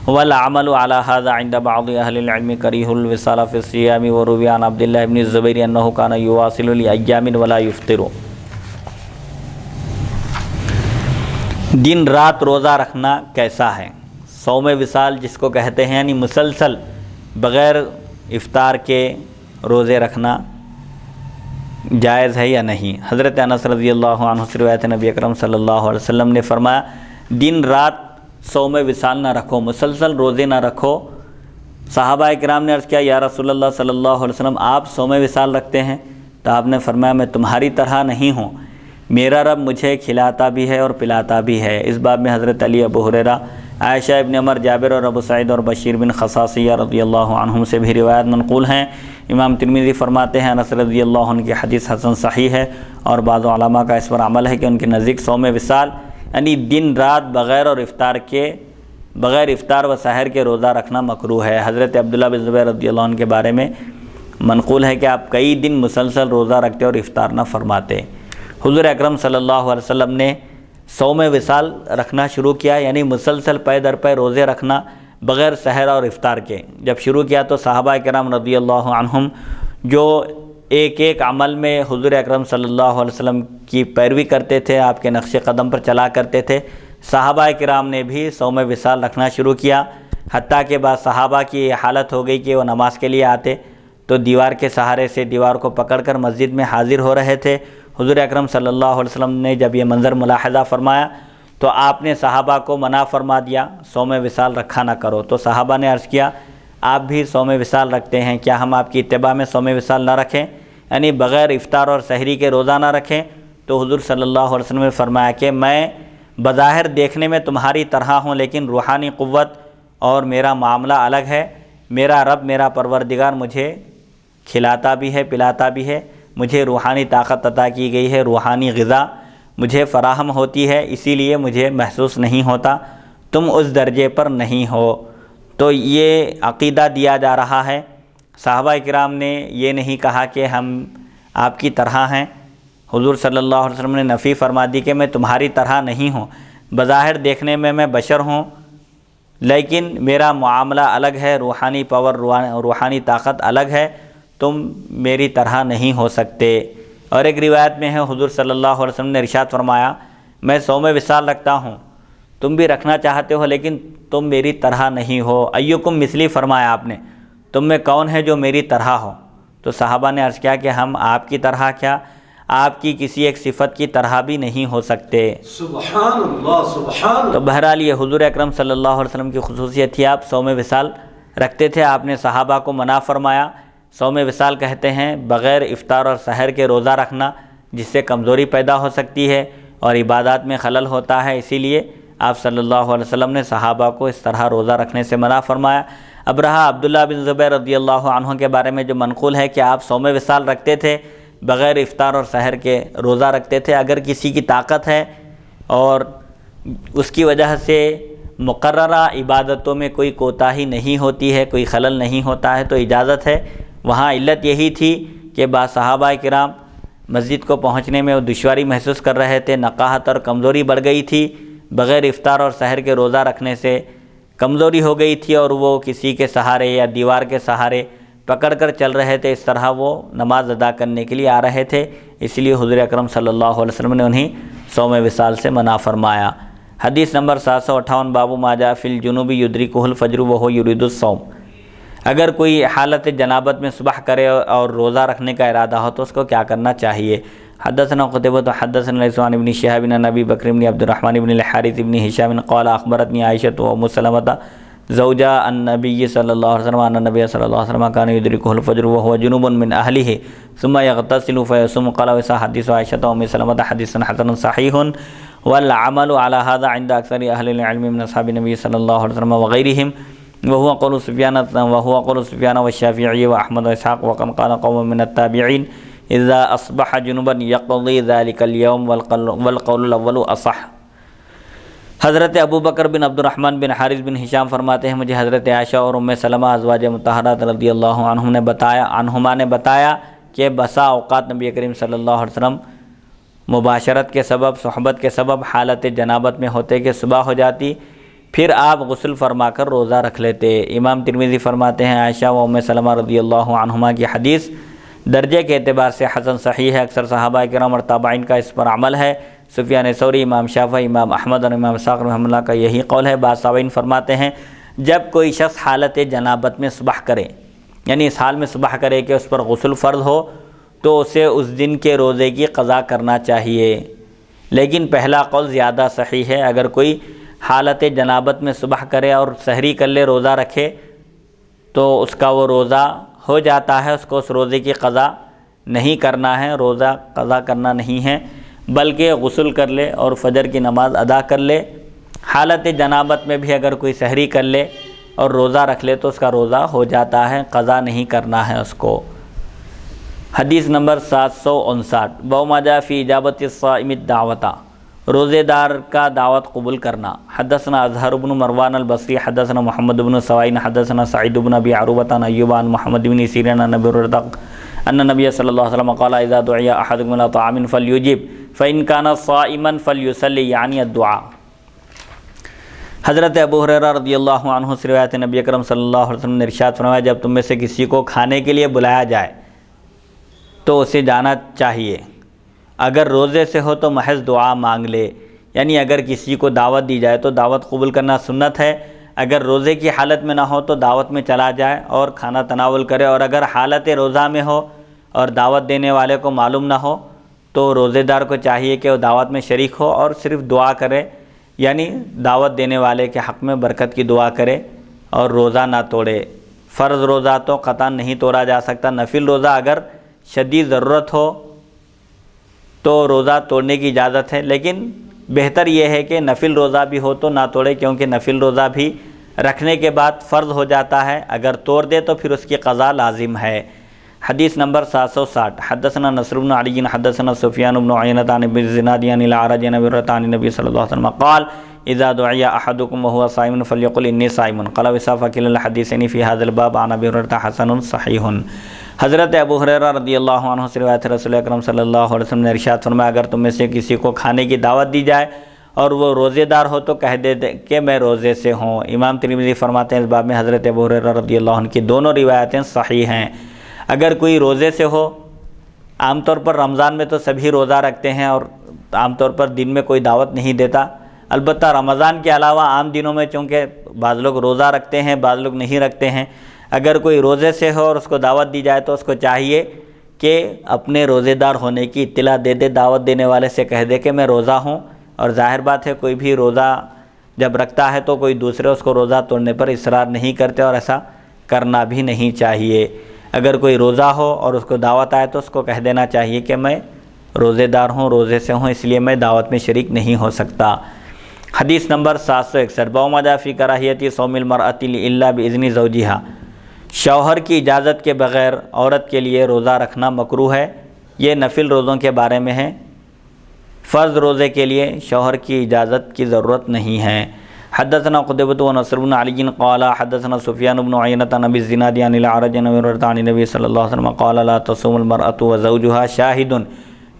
والعمل على هذا عند بعض أهل العلم كريه الوصال في الصيام وروي عن عبد الله بن الزبير أنه كان يواصل لأيام ولا يفطر۔ دن رات روزہ رکھنا کیسا ہے؟ صوم وصال جس کو کہتے ہیں یعنی مسلسل بغیر افطار کے روزے رکھنا جائز ہے یا نہیں؟ حضرت انس رضی اللہ عنہ سے روایت ہے نبی اکرم صلی اللہ علیہ وسلم نے فرمایا دن رات صوم وصال نہ رکھو، مسلسل روزے نہ رکھو۔ صحابہ کرام نے عرض کیا یا رسول اللہ صلی اللہ علیہ وسلم آپ صوم وصال رکھتے ہیں؟ تو آپ نے فرمایا میں تمہاری طرح نہیں ہوں، میرا رب مجھے کھلاتا بھی ہے اور پلاتا بھی ہے۔ اس باب میں حضرت علی، ابو ہریرہ، عائشہ ابن عمر، جابر اور ابو سعید اور بشیر بن خصاصیہ رضی اللہ عنہم سے بھی روایت منقول ہیں۔ امام ترمذی فرماتے ہیں انس رضی اللہ عنہ کی حدیث حسن صحیح ہے، اور بعض علماء کا اس پر عمل ہے کہ ان کے نزدیک صوم وصال یعنی دن رات بغیر افطار و سحر کے روزہ رکھنا مکروہ ہے۔ حضرت عبداللہ بن زبیر رضی اللہ عنہ کے بارے میں منقول ہے کہ آپ کئی دن مسلسل روزہ رکھتے اور افطار نہ فرماتے۔ حضور اکرم صلی اللہ علیہ وسلم نے صوم وصال رکھنا شروع کیا، یعنی مسلسل پے در پے روزے رکھنا بغیر سحر اور افطار کے جب شروع کیا تو صحابہ کرام رضی اللہ عنہم جو ایک ایک عمل میں حضور اکرم صلی اللہ علیہ وسلم کی پیروی کرتے تھے، آپ کے نقش قدم پر چلا کرتے تھے، صحابہ کرام نے بھی صوم وصال رکھنا شروع کیا۔ حتیٰ کہ بعض صحابہ کی یہ حالت ہو گئی کہ وہ نماز کے لیے آتے تو دیوار کے سہارے سے دیوار کو پکڑ کر مسجد میں حاضر ہو رہے تھے۔ حضور اکرم صلی اللہ علیہ وسلم نے جب یہ منظر ملاحظہ فرمایا تو آپ نے صحابہ کو منع فرما دیا صوم وصال رکھا نہ کرو۔ تو صحابہ نے عرض کیا آپ بھی صوم وصال رکھتے ہیں، کیا ہم آپ کی اتباع میں صوم وصال نہ رکھیں، یعنی بغیر افطار اور سحری کے روزہ نہ رکھیں؟ تو حضور صلی اللہ علیہ وسلم نے فرمایا کہ میں بظاہر دیکھنے میں تمہاری طرح ہوں، لیکن روحانی قوت اور میرا معاملہ الگ ہے۔ میرا رب، میرا پروردگار مجھے کھلاتا بھی ہے، پلاتا بھی ہے، مجھے روحانی طاقت عطا کی گئی ہے، روحانی غذا مجھے فراہم ہوتی ہے، اسی لیے مجھے محسوس نہیں ہوتا، تم اس درجے پر نہیں ہو۔ تو یہ عقیدہ دیا جا رہا ہے۔ صحابہ کرام نے یہ نہیں کہا کہ ہم آپ کی طرح ہیں، حضور صلی اللہ علیہ وسلم نے نفی فرما دی کہ میں تمہاری طرح نہیں ہوں، بظاہر دیکھنے میں بشر ہوں لیکن میرا معاملہ الگ ہے، روحانی پاور، روحانی طاقت الگ ہے، تم میری طرح نہیں ہو سکتے۔ اور ایک روایت میں ہے حضور صلی اللہ علیہ وسلم نے ارشاد فرمایا میں صوم وصال رکھتا ہوں، تم بھی رکھنا چاہتے ہو لیکن تم میری طرح نہیں ہو۔ ایکم مثلی فرمایا آپ نے، تم میں کون ہے جو میری طرح ہو؟ تو صحابہ نے عرض کیا کہ ہم آپ کی طرح کیا، آپ کی کسی ایک صفت کی طرح بھی نہیں ہو سکتے۔ سبحان اللہ، سبحان اللہ۔ تو بہرحال یہ حضور اکرم صلی اللہ علیہ وسلم کی خصوصیت تھی، آپ صوم وصال رکھتے تھے۔ آپ نے صحابہ کو منع فرمایا۔ صوم وصال کہتے ہیں بغیر افطار اور سحر کے روزہ رکھنا، جس سے کمزوری پیدا ہو سکتی ہے اور عبادات میں خلل ہوتا ہے، اسی لیے آپ صلی اللہ علیہ وسلم نے صحابہ کو اس طرح روزہ رکھنے سے منع فرمایا۔ اب رہا عبداللہ بن زبیر رضی اللہ عنہ کے بارے میں جو منقول ہے کہ آپ صوم وصال رکھتے تھے، بغیر افطار اور سحر کے روزہ رکھتے تھے۔ اگر کسی کی طاقت ہے اور اس کی وجہ سے مقررہ عبادتوں میں کوئی کوتاہی نہیں ہوتی ہے، کوئی خلل نہیں ہوتا ہے تو اجازت ہے۔ وہاں علت یہی تھی کہ بعض صحابہ کرام مسجد کو پہنچنے میں وہ دشواری محسوس کر رہے تھے، نقاہت اور کمزوری بڑھ گئی تھی، بغیر افطار اور سحر کے روزہ رکھنے سے کمزوری ہو گئی تھی اور وہ کسی کے سہارے یا دیوار کے سہارے پکڑ کر چل رہے تھے، اس طرح وہ نماز ادا کرنے کے لیے آ رہے تھے، اس لیے حضور اکرم صلی اللہ علیہ وسلم نے انہیں صوم وصال سے منع فرمایا۔ حدیث نمبر 758، باب ما جاء فی الجنوب یدرکہ الفجر وہو یرید الصوم۔ اگر کوئی حالت جنابت میں صبح کرے اور روزہ رکھنے کا ارادہ ہو تو اس کو کیا کرنا چاہیے؟ حدثنا قتیبہ حدثنا لیث عن ابن شہاب عن ابی بکر بن عبد الرحمن بن الحارث بن ہشام قال اخبرتنی عائشہ وام سلمۃ زوجہ النبی صلی اللہ علیہ وسلم ان النبی صلی اللہ علیہ وسلم كان يدركه الفجر وهو جنوب من اهله ثم يغتسل فيصوم قال وصح حديث عائشة وام سلمة حديث حسن صحيح والعمل على هذا عند اکثر اهل العلم من اصحاب النبي صلی اللہ علیہ وسلم وغيرهم وهو قول سفیان والشافعي واحمد واسحاق وقد قال قوم من التابعين اذا اصبح جنوبا يقضي ذلك اليوم والقول الاول اصح۔ حضرت ابو بکر بن عبد الرحمن بن حارث بن ہشام فرماتے ہیں مجھے حضرت عائشہ اور ام سلمہ ازواج مطہرات رضی اللہ عنہما نے بتایا کہ بسا اوقات نبی کریم صلی اللہ علیہ وسلم مباشرت کے سبب، صحبت کے سبب حالت جنابت میں ہوتے کہ صبح ہو جاتی، پھر آپ غسل فرما کر روزہ رکھ لیتے۔ امام ترمذی فرماتے ہیں عائشہ و ام سلمہ رضی اللہ عنہما کی حدیث درجے کے اعتبار سے حسن صحیح ہے، اکثر صحابہ کرام اور تابعین کا اس پر عمل ہے۔ سفیان ثوری، امام شافعی، امام احمد اور امام اسحاق رحمہ اللہ کا یہی قول ہے۔ بعض تابعین فرماتے ہیں جب کوئی شخص حالت جنابت میں صبح کرے، یعنی اس حال میں صبح کرے کہ اس پر غسل فرض ہو، تو اسے اس دن کے روزے کی قضا کرنا چاہیے، لیکن پہلا قول زیادہ صحیح ہے۔ اگر کوئی حالت جنابت میں صبح کرے اور سحری کر لے، روزہ رکھے، تو اس کا وہ روزہ ہو جاتا ہے، اس کو اس روزے کی قضا نہیں کرنا ہے، روزہ قضا کرنا نہیں ہے، بلکہ غسل کر لے اور فجر کی نماز ادا کر لے۔ حالت جنابت میں بھی اگر کوئی سحری کر لے اور روزہ رکھ لے تو اس کا روزہ ہو جاتا ہے، قضا نہیں کرنا ہے اس کو۔ حدیث نمبر 759، باب ما جاء فی اجابت الصائم الدعوۃ، روزے دار کا دعوت قبول کرنا۔ حدثنا اظہر بن مروان البصری حدثنا محمد بن سوائن حدثنا سعید بن ابی عروبۃ عن ایوب عن محمد بن سیرین عن ابی ہریرہ ان النبی صلی اللہ علیہ وسلم قال اذا دعی احدکم الى طعام فلیجب فان کان صائما فلیصلی، یعنی الدعاء۔ حضرت ابو ہریرہ رضی اللہ عنہ سے روایت ہے، نبی اکرم صلی اللہ علیہ وسلم نے ارشاد فرمایا جب تم میں سے کسی کو کھانے کے لیے بلایا جائے تو اسے جانا چاہیے، اگر روزے سے ہو تو محض دعا مانگ لے، یعنی اگر کسی کو دعوت دی جائے تو دعوت قبول کرنا سنت ہے، اگر روزے کی حالت میں نہ ہو تو دعوت میں چلا جائے اور کھانا تناول کرے، اور اگر حالت روزہ میں ہو اور دعوت دینے والے کو معلوم نہ ہو تو روزے دار کو چاہیے کہ وہ دعوت میں شریک ہو اور صرف دعا کرے، یعنی دعوت دینے والے کے حق میں برکت کی دعا کرے اور روزہ نہ توڑے۔ فرض روزہ تو قطعاً نہیں توڑا جا سکتا، نفل روزہ اگر شدید ضرورت ہو تو روزہ توڑنے کی اجازت ہے، لیکن بہتر یہ ہے کہ نفل روزہ بھی ہو تو نہ توڑے، کیونکہ نفل روزہ بھی رکھنے کے بعد فرض ہو جاتا ہے، اگر توڑ دے تو پھر اس کی قضا لازم ہے۔ حدیث نمبر 760 حدثنا نصر بن علی حدثنا سفیان بن عیینہ عن ابی الزناد عن الاعرج عن ابی هريرة عن النبي صلی اللہ علیہ وسلم قال اذا دعی احدکم وهو صائم فليقل انی صائم قال وصف كلا الحديثين في هذا الباب عن ابی هريرة حسن صحیح۔ حضرت ابو ہریرہ رضی اللہ عنہ سے روایت رسول اکرم صلی اللہ علیہ وسلم نے ارشاد فرمایا اگر تم میں سے کسی کو کھانے کی دعوت دی جائے اور وہ روزے دار ہو تو کہہ دے کہ میں روزے سے ہوں۔ امام ترمذی فرماتے ہیں اس باب میں حضرت ابو ہریرہ رضی اللہ عنہ کی دونوں روایتیں صحیح ہیں۔ اگر کوئی روزے سے ہو، عام طور پر رمضان میں تو سبھی روزہ رکھتے ہیں اور عام طور پر دن میں کوئی دعوت نہیں دیتا، البتہ رمضان کے علاوہ عام دنوں میں چونکہ بعض لوگ روزہ رکھتے ہیں بعض لوگ نہیں رکھتے ہیں، اگر کوئی روزے سے ہو اور اس کو دعوت دی جائے تو اس کو چاہیے کہ اپنے روزے دار ہونے کی اطلاع دے دے، دعوت دینے والے سے کہہ دے کہ میں روزہ ہوں۔ اور ظاہر بات ہے کوئی بھی روزہ جب رکھتا ہے تو کوئی دوسرے اس کو روزہ توڑنے پر اصرار نہیں کرتے اور ایسا کرنا بھی نہیں چاہیے۔ اگر کوئی روزہ ہو اور اس کو دعوت آئے تو اس کو کہہ دینا چاہیے کہ میں روزے دار ہوں، روزے سے ہوں، اس لیے میں دعوت میں شریک نہیں ہو سکتا۔ حدیث نمبر 761 باب ما جاء فی کراہیت صوم المرأۃ الا باذن زوجہا، شوہر کی اجازت کے بغیر عورت کے لیے روزہ رکھنا مکروہ ہے۔ یہ نفل روزوں کے بارے میں ہے، فرض روزے کے لیے شوہر کی اجازت کی ضرورت نہیں ہے۔ حدثنا قتيبة ونصر بن علي قال حدثنا سفيان بن عيينة عن ابي الزناد عن الاعرج عن ابي هريرة عن النبي صلى الله عليه وسلم قال لا تصوم المرأة وزوجها شاهد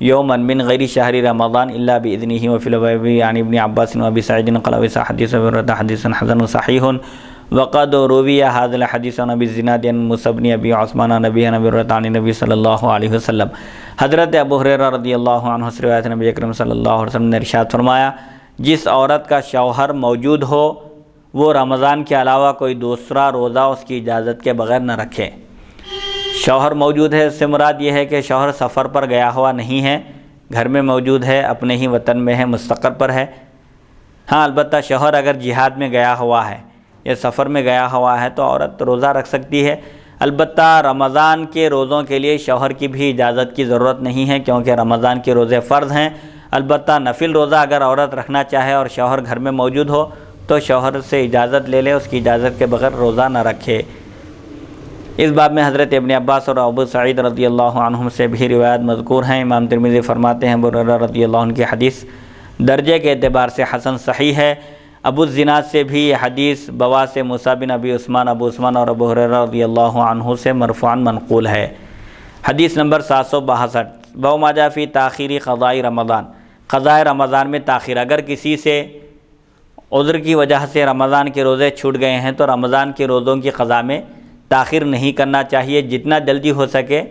يوما من غير شهر رمضان الا باذنه وفي الباب عن ابن عباس وابي سعيد قال حديث ابي هريرة حديث حسن صحيح وقد روي هذا الحديث عن ابي الزناد عن موسى بن ابي عثمان عن ابي هريرة عن النبي صلى الله عليه وسلم۔ حضرت ابو ہریرہ رضی اللہ عنہ سے روایت نبی اکرم صلی اللہ علیہ وسلم نے ارشاد فرمایا جس عورت کا شوہر موجود ہو وہ رمضان کے علاوہ کوئی دوسرا روزہ اس کی اجازت کے بغیر نہ رکھے۔ شوہر موجود ہے، اس سے مراد یہ ہے کہ شوہر سفر پر گیا ہوا نہیں ہے، گھر میں موجود ہے، اپنے ہی وطن میں ہے، مستقر پر ہے۔ ہاں البتہ شوہر اگر جہاد میں گیا ہوا ہے یا سفر میں گیا ہوا ہے تو عورت روزہ رکھ سکتی ہے، البتہ رمضان کے روزوں کے لیے شوہر کی بھی اجازت کی ضرورت نہیں ہے کیونکہ رمضان کے روزے فرض ہیں۔ البتہ نفل روزہ اگر عورت رکھنا چاہے اور شوہر گھر میں موجود ہو تو شوہر سے اجازت لے لے، اس کی اجازت کے بغیر روزہ نہ رکھے۔ اس باب میں حضرت ابن عباس اور ابو سعید رضی اللہ عنہم سے بھی روایت مذکور ہیں۔ امام ترمذی فرماتے ہیں ابو ہریرہ رضی اللہ عنہ کی حدیث درجے کے اعتبار سے حسن صحیح ہے۔ ابو الزناد سے بھی یہ حدیث بواس موسیٰ بن ابی عثمان، ابو عثمان اور ابو ہریرہ رضی اللہ عنہ سے مرفوعاً منقول ہے۔ حدیث نمبر 762 باب ما جاء فی تاخیر قضاء رمضان، قضاء رمضان میں تاخیر، اگر کسی سے عذر کی وجہ سے رمضان کے روزے چھوٹ گئے ہیں تو رمضان کے روزوں کی قضاء میں تاخیر نہیں کرنا چاہیے، جتنا جلدی ہو سکے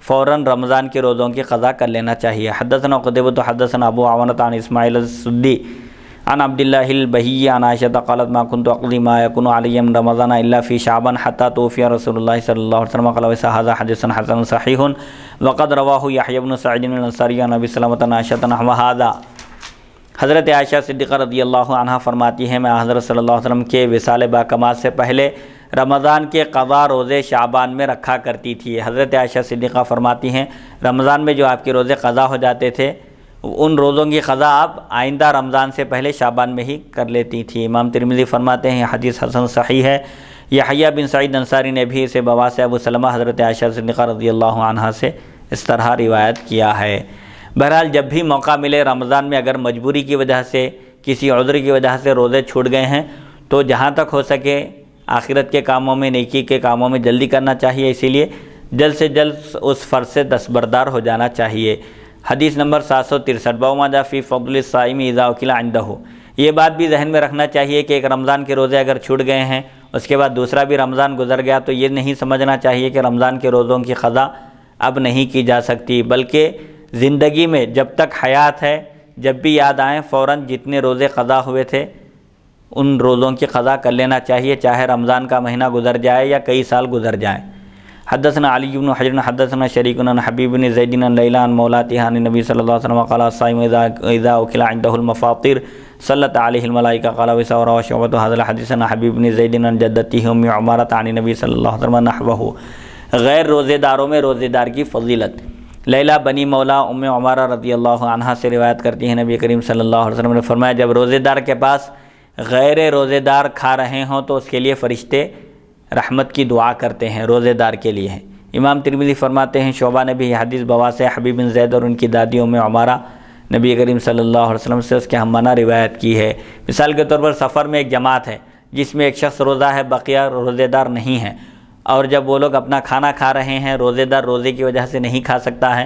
فوراً رمضان کے روزوں کی قضاء کر لینا چاہیے۔ حدثنا قتيبة حدثنا ابو عوانة عن اسماعیل السدی عن عبد الله البهي عن عائشة قالت ما كنت اقضي ما يكون علي من رمضان الا في شعبان حتى توفي رسول الله صلى الله عليه وسلم قال هذا حديث حسن صحيح وقد رواه يحيى بن سعيد الانصاري عن ابي سلمة عن عائشة نحو هذا۔ حضرت عائشہ صدیقہ رضی اللہ عنہ فرماتی ہیں میں حضرت صلی اللہ علیہ وسلم کے وصال باکمال سے پہلے رمضان کے قضا روزے شعبان میں رکھا کرتی تھی۔ حضرت عائشہ صدیقہ فرماتی ہیں رمضان میں جو آپ کے روزے قضا ہو جاتے تھے ان روزوں کی قضا آپ آئندہ رمضان سے پہلے شعبان میں ہی کر لیتی تھی۔ امام ترمذی فرماتے ہیں حدیث حسن صحیح ہے۔ یحییٰ بن سعید انصاری نے بھی اسے بواس ابو سلمہ حضرت عائشہ صدیقہ رضی اللہ عنہا سے اس طرح روایت کیا ہے۔ بہرحال جب بھی موقع ملے رمضان میں اگر مجبوری کی وجہ سے کسی عذر کی وجہ سے روزے چھوٹ گئے ہیں تو جہاں تک ہو سکے آخرت کے کاموں میں، نیکی کے کاموں میں جلدی کرنا چاہیے، اسی لیے جلد سے جلد اس فرض سے دستبردار ہو جانا چاہیے۔ حدیث نمبر 763 باب ما جاء فی فضل الصائم اذا اکل عنده، یہ بات بھی ذہن میں رکھنا چاہیے کہ ایک رمضان کے روزے اگر چھوٹ گئے ہیں اس کے بعد دوسرا بھی رمضان گزر گیا تو یہ نہیں سمجھنا چاہیے کہ رمضان کے روزوں کی قضا اب نہیں کی جا سکتی، بلکہ زندگی میں جب تک حیات ہے جب بھی یاد آئیں فوراً جتنے روزے قضا ہوئے تھے ان روزوں کی قضا کر لینا چاہیے، چاہے رمضان کا مہینہ گزر جائے یا کئی سال گزر جائیں۔ حدثنا علی بن حجر حدثنا شریک عن حبیب بن زید عن لیلی عن مولاتها عن النبی صلی اللہ علیہ وسلم قال الصائم اذا اکل عنده المفاطر صلت علیہ الملائکہ قال وروى شعبۃ هذا الحديث عن حبیب بن زید عن جدته ام عمارۃ عن النبی صلی اللہ علیہ وسلم نحوه۔ غیر روزے داروں میں روزے دار کی فضیلت، لیلی بنی مولا ام عمارہ رضی اللہ عنہا سے روایت کرتی ہیں نبی کریم صلی اللہ علیہ وسلم نے فرمایا جب روزے دار کے پاس غیر روزے دار کھا رہے ہوں تو اس کے لیے فرشتے رحمت کی دعا کرتے ہیں، روزے دار کے لیے ہیں، امام ترمذی فرماتے ہیں شعبہ نے بھی یہ حدیث بواس حبیب بن زید اور ان کی دادی ام عمارہ نبی کریم صلی اللہ علیہ وسلم سے اس کے ہم منع روایت کی ہے۔ مثال کے طور پر سفر میں ایک جماعت ہے جس میں ایک شخص روزہ ہے، بقیہ روزے دار نہیں ہیں، اور جب وہ لوگ اپنا کھانا کھا رہے ہیں، روزے دار روزے کی وجہ سے نہیں کھا سکتا ہے،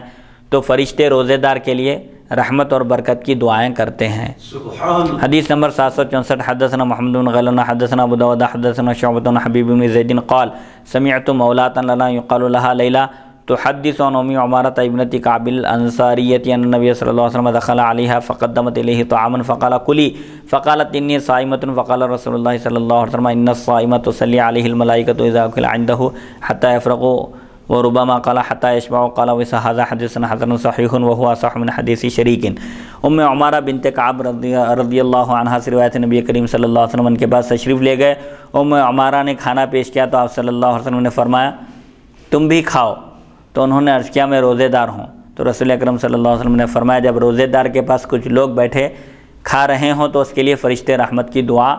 تو فرشتے روزے دار کے لیے رحمت اور برکت کی دعائیں کرتے ہیں۔ سبحان اللہ۔ حدیث نمبر 764 حدثنا محمد بن غیلان حدثنا ابو داود حدثنا شعبۃ عن حبیب بن زید قال سمعت مولاة لنا يقال لها لیلہ تحدث عن ام عمارة ابنة كعب الانصاریة ان النبي صلی اللہ علیہ وسلم دخل عليها فقدمت الیہ طعاما فقال کلی فقالت انی صائمة فقال رسول اللہ صلی اللہ علیہ وسلم ان الصائم تصلی علیہ الملائکة اذا اکل عنده حتى يفرغوا وربما قال حتى يشبع قال وهذا حدیث حسن صحیح وهو اصح من حدیث شریک۔ ام عمارہ بنت کعب رضی اللہ عنہا سے روایت نبی کریم صلی اللہ علیہ وسلم کے پاس تشریف لے گئے۔ ام عمارہ نے کھانا پیش کیا تو آپ صلی اللہ علیہ وسلم نے فرمایا تم بھی کھاؤ، تو انہوں نے عرض کیا میں روزے دار ہوں، تو رسول اکرم صلی اللہ علیہ وسلم نے فرمایا جب روزے دار کے پاس کچھ لوگ بیٹھے کھا رہے ہوں تو اس کے لیے فرشتے رحمت کی دعا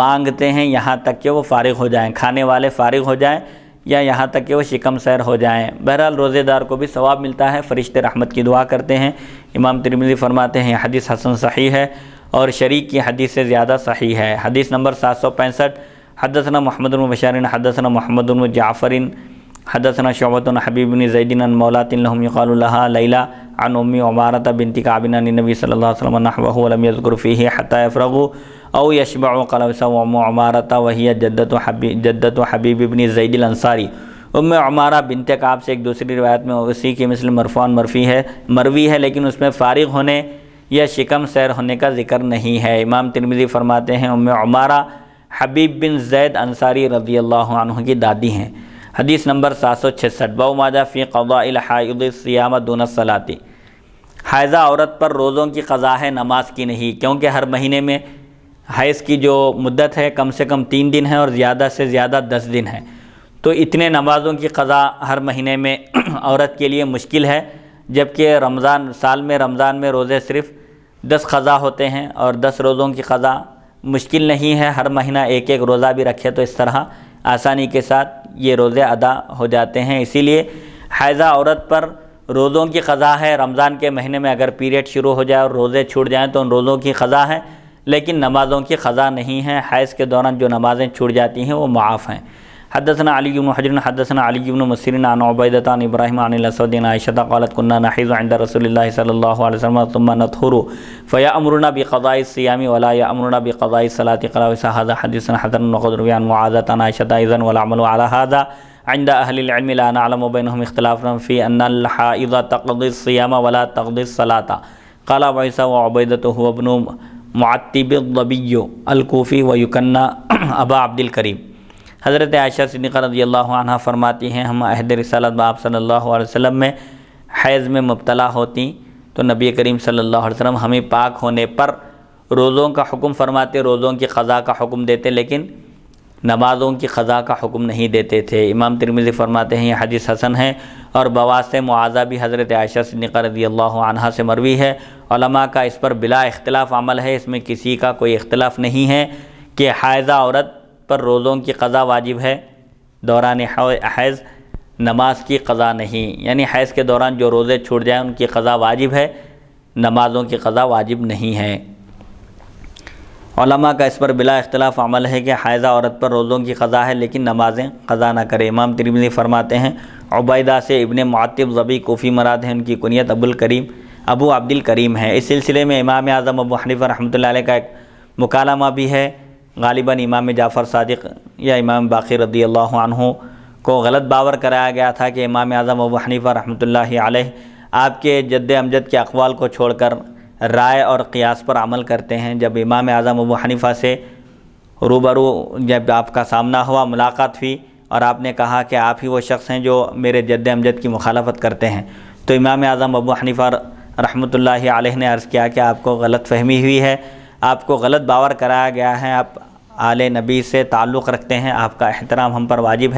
مانگتے ہیں یہاں تک کہ وہ فارغ ہو جائیں، کھانے والے فارغ ہو جائیں یا یہاں تک کہ وہ شکم سیر ہو جائیں۔ بہرحال روزے دار کو بھی ثواب ملتا ہے، فرشتے رحمت کی دعا کرتے ہیں۔ امام ترمذی فرماتے ہیں یہ حدیث حسن صحیح ہے اور شریک کی حدیث سے زیادہ صحیح ہے۔ حدیث نمبر 765 حدثنا محمد بن بشار حدثنا محمد بن جعفر حدثنا شعبۃ عن حبیب بن زید عن مولاة لهم يقال لها لیلہ عن ام عمارة بنت کعب عن النبی صلی اللہ علیہ وسلم نحوه ولم يذكر فيه حتى يفرغوا او يشبعوا قال ام عمارة وهي جدۃ حبیب بن زید الانصاری۔ ام عمارہ بنت کعب سے ایک دوسری روایت میں اسی کے مثل مرفوعاً مروی ہے لیکن اس میں فارغ ہونے یا شکم سیر ہونے کا ذکر نہیں ہے۔ امام ترمذی فرماتے ہیں ام عمارہ حبیب بن زید انصاری رضی اللہ عنہ کی دادی ہیں۔ حدیث نمبر 766 باب ما جاء فی قضاء الحائض الصیام دون الصلاۃ۔ حائضہ عورت پر روزوں کی قضا ہے، نماز کی نہیں، کیونکہ ہر مہینے میں حیض کی جو مدت ہے کم سے کم 3 دن ہے اور زیادہ سے زیادہ 10 دن ہے، تو اتنے نمازوں کی قضا ہر مہینے میں عورت کے لیے مشکل ہے، جبکہ سال میں رمضان میں روزے صرف 10 قضا ہوتے ہیں اور 10 روزوں کی قضا مشکل نہیں ہے، ہر مہینہ ایک ایک روزہ بھی رکھے تو اس طرح آسانی کے ساتھ یہ روزے ادا ہو جاتے ہیں۔ اسی لیے حائضہ عورت پر روزوں کی قضا ہے، رمضان کے مہینے میں اگر پیریڈ شروع ہو جائے اور روزے چھوٹ جائیں تو ان روزوں کی قضا ہے، لیکن نمازوں کی قضا نہیں ہے۔ حیض کے دوران جو نمازیں چھوٹ جاتی ہیں وہ معاف ہیں۔ حدثنا علی بن حجر حدثنا علی بن مسیر عن عبیدۃ عن ابراہیم عن الاسود عن عائشہ قالت كنا نحيض عند رسول الله صلی اللہ علیہ وسلم ثم نطهر فيأمرنا بقضاء الصيام ولا يأمرنا بقضاء الصلاة قال هذا حديث حسن وقد روي عن معاذة عن عائشة ايضا والعمل على هذا عند اهل العلم لا نعلم بينهم اختلافا في ان الحائض تقضي الصيام ولا تقضي الصلاة قال ابو عيسى وعبيدة هو ابن معتب الضبي الكوفي ويكنى ابا عبد الكريم۔ حضرت عائشہ صدیقہ رضی اللہ عنہ فرماتی ہیں ہم عہد رسالت باب صلی اللہ علیہ وسلم میں حیض میں مبتلا ہوتی تو نبی کریم صلی اللہ علیہ وسلم ہمیں پاک ہونے پر روزوں کا حکم فرماتے، روزوں کی قضا کا حکم دیتے، لیکن نمازوں کی قضا کا حکم نہیں دیتے تھے۔ امام ترمذی فرماتے ہیں یہ حدیث حسن ہے اور بواسطہ معاذہ بھی حضرت عائشہ صدیقہ رضی اللہ عنہ سے مروی ہے۔ علماء کا اس پر بلا اختلاف عمل ہے، اس میں کسی کا کوئی اختلاف نہیں ہے کہ حائضہ عورت پر روزوں کی قضا واجب ہے، دوران حیض نماز کی قضا نہیں، یعنی حیض کے دوران جو روزے چھوٹ جائیں ان کی قضا واجب ہے، نمازوں کی قضا واجب نہیں ہے۔ علماء کا اس پر بلا اختلاف عمل ہے کہ حائضہ عورت پر روزوں کی قضا ہے لیکن نمازیں قضا نہ کرے۔ امام ترمذی فرماتے ہیں عبیدہ سے ابن معتب ضبی کوفی مراد ہیں، ان کی کنیت ابو عبد الکریم ہے۔ اس سلسلے میں امام اعظم ابو حنیفہ رحمۃ اللہ علیہ کا ایک مکالمہ بھی ہے، غالباً امام جعفر صادق یا امام باقر رضی اللہ عنہ کو غلط باور کرایا گیا تھا کہ امام اعظم ابو حنیفہ رحمۃ اللہ علیہ آپ کے جد امجد کے اقوال کو چھوڑ کر رائے اور قیاس پر عمل کرتے ہیں۔ جب امام اعظم ابو حنیفہ سے روبرو جب آپ کا سامنا ہوا، ملاقات ہوئی اور آپ نے کہا کہ آپ ہی وہ شخص ہیں جو میرے جد امجد کی مخالفت کرتے ہیں، تو امام اعظم ابو حنیفہ رحمۃ اللہ علیہ نے عرض کیا کہ آپ کو غلط فہمی ہوئی ہے، آپ کو غلط باور کرایا گیا ہے، آپ آل نبی سے تعلق رکھتے ہیں، آپ کا احترام ہم پر واجب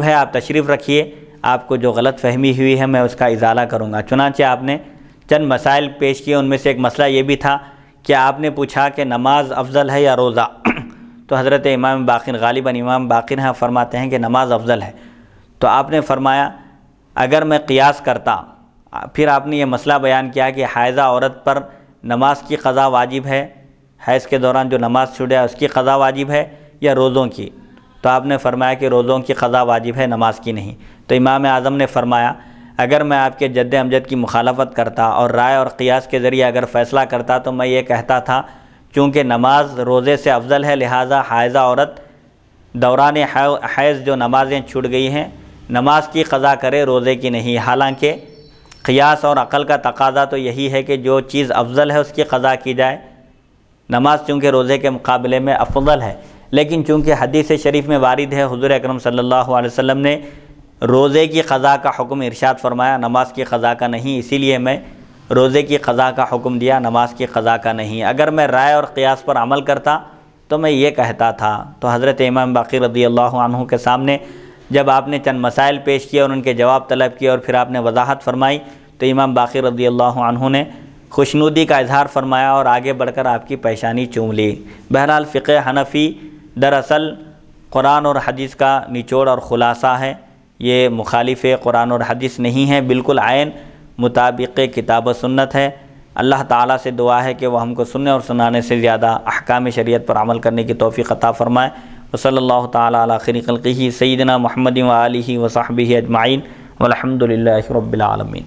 ہے، آپ تشریف رکھیے، آپ کو جو غلط فہمی ہوئی ہے میں اس کا ازالہ کروں گا۔ چنانچہ آپ نے چند مسائل پیش کیے، ان میں سے ایک مسئلہ یہ بھی تھا کہ آپ نے پوچھا کہ نماز افضل ہے یا روزہ، تو حضرت امام باقر غالباً امام باقر ہیں فرماتے ہیں کہ نماز افضل ہے، تو آپ نے فرمایا اگر میں قیاس کرتا، پھر آپ نے یہ مسئلہ بیان کیا کہ حائضہ عورت پر نماز کی قضا واجب ہے، حیض کے دوران جو نماز چھوٹ جائے اس کی قضا واجب ہے یا روزوں کی؟ تو آپ نے فرمایا کہ روزوں کی قضا واجب ہے، نماز کی نہیں۔ تو امام اعظم نے فرمایا اگر میں آپ کے جد امجد کی مخالفت کرتا اور رائے اور قیاس کے ذریعے اگر فیصلہ کرتا تو میں یہ کہتا تھا چونکہ نماز روزے سے افضل ہے، لہٰذا حائضہ عورت دوران حیض جو نمازیں چھوٹ گئی ہیں نماز کی قضا کرے، روزے کی نہیں۔ حالانکہ قیاس اور عقل کا تقاضا تو یہی ہے کہ جو چیز افضل ہے اس کی قضا کی جائے، نماز چونکہ روزے کے مقابلے میں افضل ہے، لیکن چونکہ حدیث شریف میں وارد ہے حضور اکرم صلی اللہ علیہ وسلم نے روزے کی قضا کا حکم ارشاد فرمایا، نماز کی قضا کا نہیں، اسی لیے میں روزے کی قضا کا حکم دیا، نماز کی قضا کا نہیں۔ اگر میں رائے اور قیاس پر عمل کرتا تو میں یہ کہتا تھا۔ تو حضرت امام باقر رضی اللہ عنہ کے سامنے جب آپ نے چند مسائل پیش کیے اور ان کے جواب طلب کیے اور پھر آپ نے وضاحت فرمائی تو امام باقر رضی اللہ عنہ نے خوشنودی کا اظہار فرمایا اور آگے بڑھ کر آپ کی پیشانی چوم لی۔ بہرحال فقہ حنفی دراصل قرآن اور حدیث کا نچوڑ اور خلاصہ ہے، یہ مخالف قرآن اور حدیث نہیں ہے، بالکل عین مطابق کتاب و سنت ہے۔ اللہ تعالیٰ سے دعا ہے کہ وہ ہم کو سننے اور سنانے سے زیادہ احکام شریعت پر عمل کرنے کی توفیق عطا فرمائے۔ وصلی اللہ تعالیٰ علی خیر خلقہ سیدنا محمد و آلہ و صحبہ اجمعین والحمد للہ رب العالمین۔